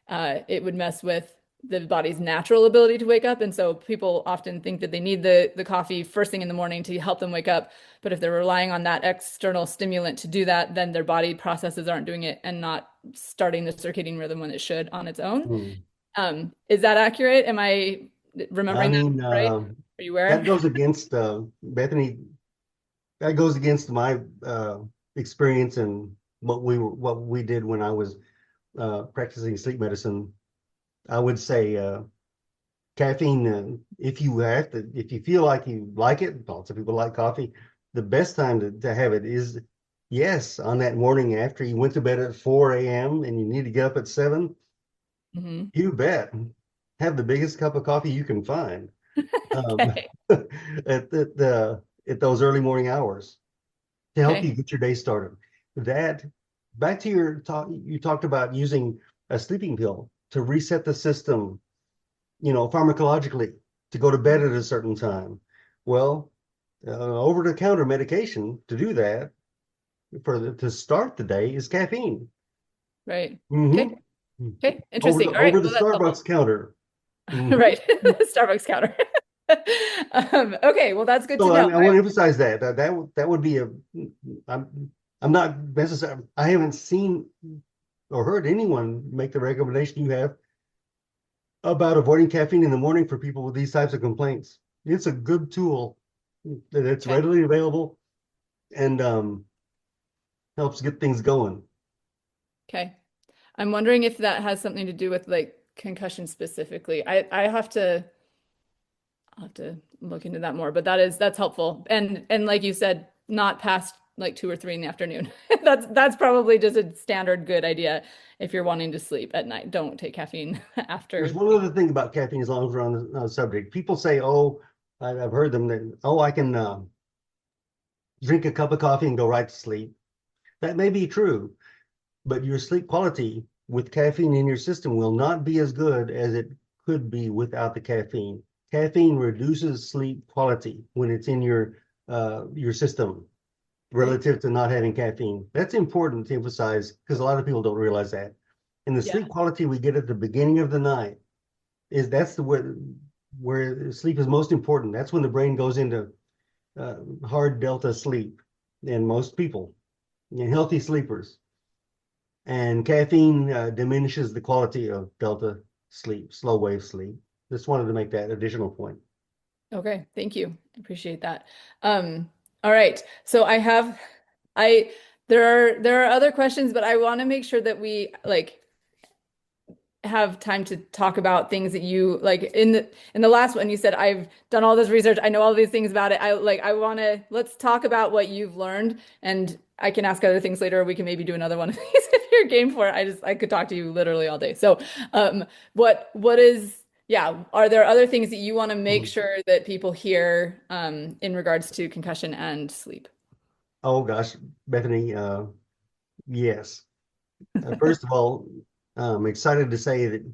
it would mess with the body's natural ability to wake up. And so people often think that they need the coffee first thing in the morning to help them wake up. But if they're relying on that external stimulant to do that, then their body processes aren't doing it and not starting the circadian rhythm when it should on its own. Mm. Is that accurate? Am I I remembering that mean, right? Are you aware? that goes against Bethany. That goes against my experience and what we did when I was practicing sleep medicine. I would say caffeine, if you feel like you like it, lots of people like coffee, the best time to have it is, yes, on that morning after you went to bed at 4 a.m. and you need to get up at 7, Hmm. you bet. Have the biggest cup of coffee you can find um, Okay. at those early morning hours to help Okay. you get your day started. That back to your talk, you talked about using a sleeping pill to reset the system, pharmacologically to go to bed at a certain time. Well, over-the-counter medication to do that to start the day is caffeine. Right. Okay. Mm-hmm. Okay. Over Interesting. the All right. over the Well, that's helpful. Starbucks counter. Mhm. Right. Starbucks counter. Okay. Well, that's good to So know. I want to emphasize that would be I'm not necessarily, I haven't seen or heard anyone make the recommendation you have about avoiding caffeine in the morning for people with these types of complaints. It's a good tool that's Okay. readily available and helps get things going. Okay. I'm wondering if that has something to do with like concussion specifically. I'll have to look into that more, but that's helpful. And like you said, not past like 2 or 3 in the afternoon. That's probably just a standard good idea if you're wanting to sleep at night. Don't take caffeine There's after. one other thing about caffeine as long as we're on the subject. People say, oh, I've heard them that, oh, I can drink a cup of coffee and go right to sleep. That may be true, but your sleep quality with caffeine in your system will not be as good as it could be without the caffeine. Caffeine reduces sleep quality when it's in your system Okay. relative to not having caffeine. That's important to emphasize because a lot of people don't realize that. And the Yeah. sleep quality we get at the beginning of the night that's the where sleep is most important. That's when the brain goes into hard delta sleep in most people, in healthy sleepers. And caffeine diminishes the quality of delta sleep, slow wave sleep. Just wanted to make that additional point. Okay, thank you. I appreciate that. All right. So I there are other questions, but I want to make sure that we like have time to talk about things that you like in the last one you said I've done all this research, I know all these things about it. I want to let's talk about what you've learned and I can ask other things later. We can maybe do another one of these if you're game for it. I could talk to you literally all day. So, what is, yeah, are there other things that you want to make sure that people hear in regards to concussion and sleep? Oh gosh, Bethany, yes. First of all, I'm excited to say that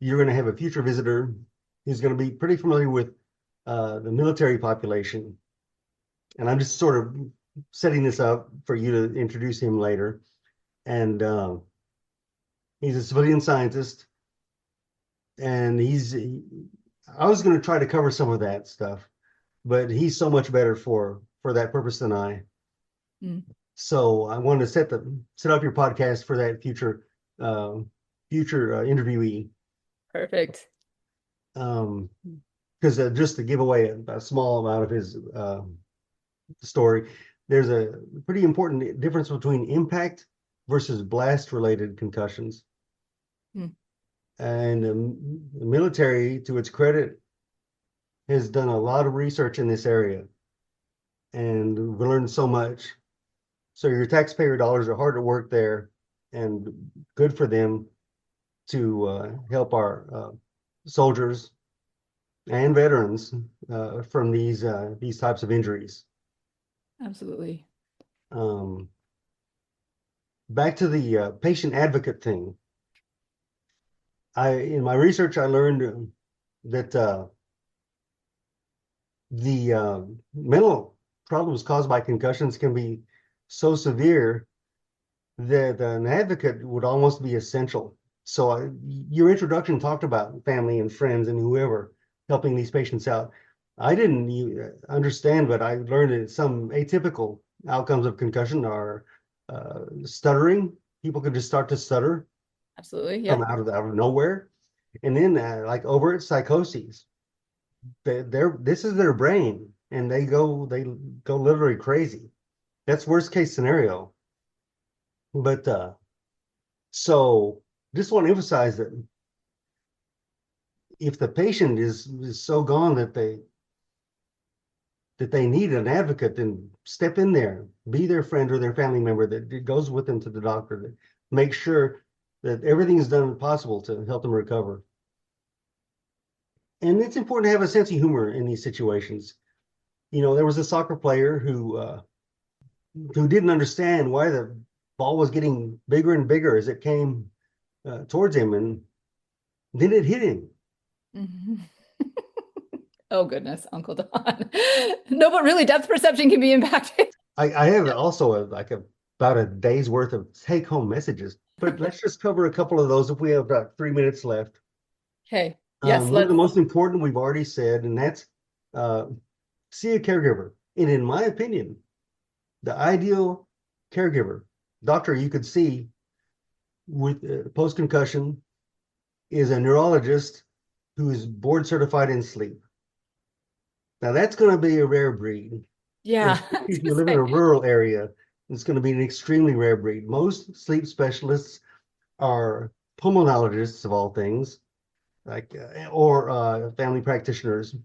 you're going to have a future visitor who's going to be pretty familiar with the military population. And I'm just sort of setting this up for you to introduce him later. And he's a civilian scientist. And I was going to try to cover some of that stuff, but he's so much better for that purpose than I. Mm. So I wanted to set up your podcast for that future interviewee. Perfect. Because just to give away a small amount of his story, there's a pretty important difference between impact versus blast related concussions. Mm. And the military, to its credit, has done a lot of research in this area, and we learned so much. So your taxpayer dollars are hard at work there, and good for them to help our soldiers and veterans from these types of injuries. Absolutely. Back to the patient advocate thing. In my research, I learned that the mental problems caused by concussions can be so severe that an advocate would almost be essential. So your introduction talked about family and friends and whoever helping these patients out. I didn't understand, but I learned that some atypical outcomes of concussion are stuttering. People could just start to stutter. Absolutely. Yeah. From out of nowhere. And then like overt psychoses. This is their brain, and they go literally crazy. That's worst case scenario. But so just want to emphasize that if the patient is so gone that they need an advocate, then step in there, be their friend or their family member that goes with them to the doctor, that make sure that everything is done possible to help them recover. And it's important to have a sense of humor in these situations. You know, there was a soccer player who didn't understand why the ball was getting bigger and bigger as it came towards him, and then it hit him. Mm-hmm. Oh goodness, Uncle Don. No, but really, depth perception can be impacted. I have also about a day's worth of take-home messages, but let's just cover a couple of those if we have about 3 minutes left. Okay. Yes. One of the most important we've already said, and that's see a caregiver. And in my opinion, the ideal caregiver, doctor you could see with post-concussion is a neurologist who is board certified in sleep. Now that's going to be a rare breed. Yeah. If you live in a rural area, it's going to be an extremely rare breed. Most sleep specialists are pulmonologists of all things, like or family practitioners.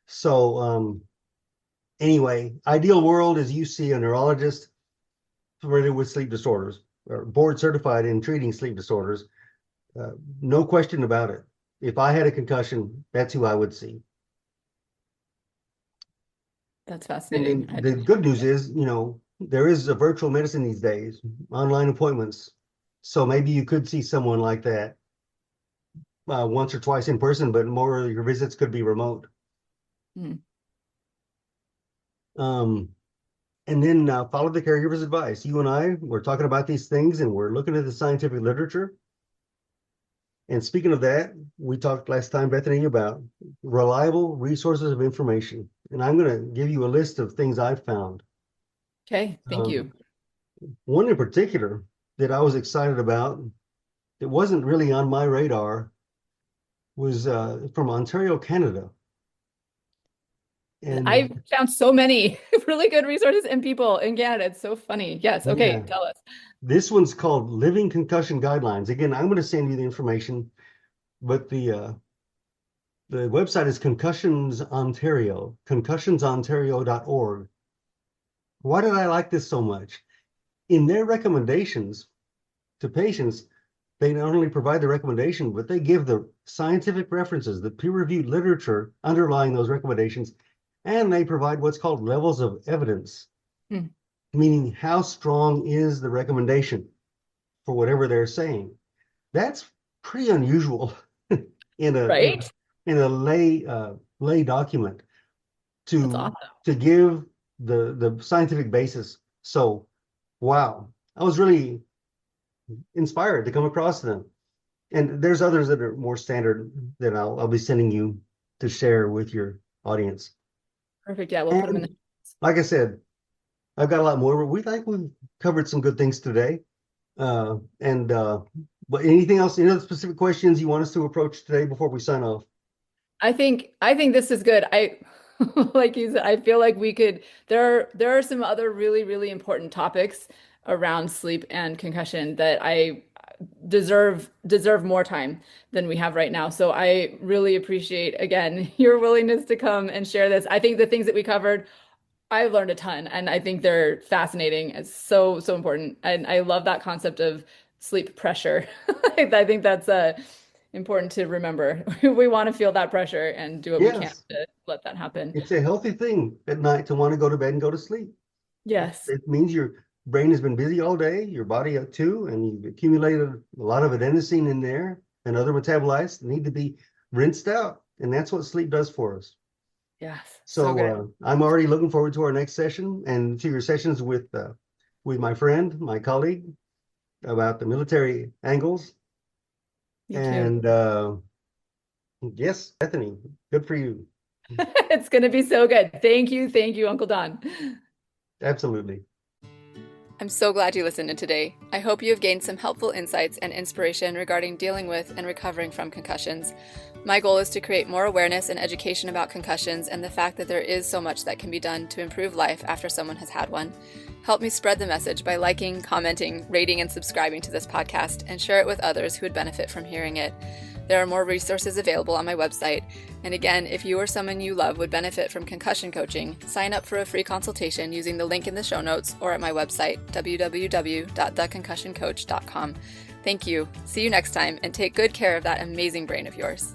So anyway, ideal world is you see a neurologist familiar with sleep disorders or board certified in treating sleep disorders. No question about it. If I had a concussion, that's who I would see. That's And fascinating. then the good news is, you know, there is a virtual medicine these days, online appointments. So maybe you could see someone like that once or twice in person, but more of your visits could be remote. Mm. And then follow the caregiver's advice. You and I, we're talking about these things and we're looking at the scientific literature. And speaking of that, we talked last time, Bethany, about reliable resources of information. And I'm going to give you a list of things I've found. Okay, thank you. One in particular that I was excited about, that wasn't really on my radar, was from Ontario, Canada. And I've found so many really good resources and people in Canada. It's so funny. Yes. Okay. yeah. Tell us. This one's called Living Concussion Guidelines. Again, I'm going to send you the information, but the website is Concussions Ontario, concussionsontario.org. Why did I like this so much? In their recommendations to patients, they not only provide the recommendation, but they give the scientific references, the peer-reviewed literature underlying those recommendations, and they provide what's called levels of evidence, meaning how strong is the recommendation for whatever they're saying. That's pretty unusual in a Right? in a lay document That's to awesome. give the scientific basis. So, wow, I was really inspired to come across them. And there's others that are more standard that I'll be sending you to share with your audience. Perfect. Yeah, we'll put them in And like I said, I've got a lot more, but we think we've covered some good things today. But anything else, any other specific questions you want us to approach today before we sign off? I think this is good. I like you said, I feel like we could there are some other really, really important topics around sleep and concussion that I deserve more time than we have right now. So I really appreciate again your willingness to come and share this. I think the things that we covered, I learned a ton and I think they're fascinating. It's so, so important. And I love that concept of sleep pressure. I think that's important to remember. We want to feel that pressure and do what we can Yes, to let that happen. it's a healthy thing at night to want to go to bed and go to sleep. Yes. It means your brain has been busy all day, your body too, and you've accumulated a lot of adenosine in there and other metabolites that need to be rinsed out. And that's what sleep does for us. Yes. So good. I'm already looking forward to our next session and to your sessions with my friend, my colleague, about the military angles. Me too. And yes, Bethany, good for you. It's going to be so good. Thank you, Uncle Don. Absolutely. I'm so glad you listened in today. I hope you have gained some helpful insights and inspiration regarding dealing with and recovering from concussions. My goal is to create more awareness and education about concussions and the fact that there is so much that can be done to improve life after someone has had one. Help me spread the message by liking, commenting, rating, and subscribing to this podcast, and share it with others who would benefit from hearing it. There are more resources available on my website. And again, if you or someone you love would benefit from concussion coaching, sign up for a free consultation using the link in the show notes or at my website, www.theconcussioncoach.com. Thank you. See you next time, and take good care of that amazing brain of yours.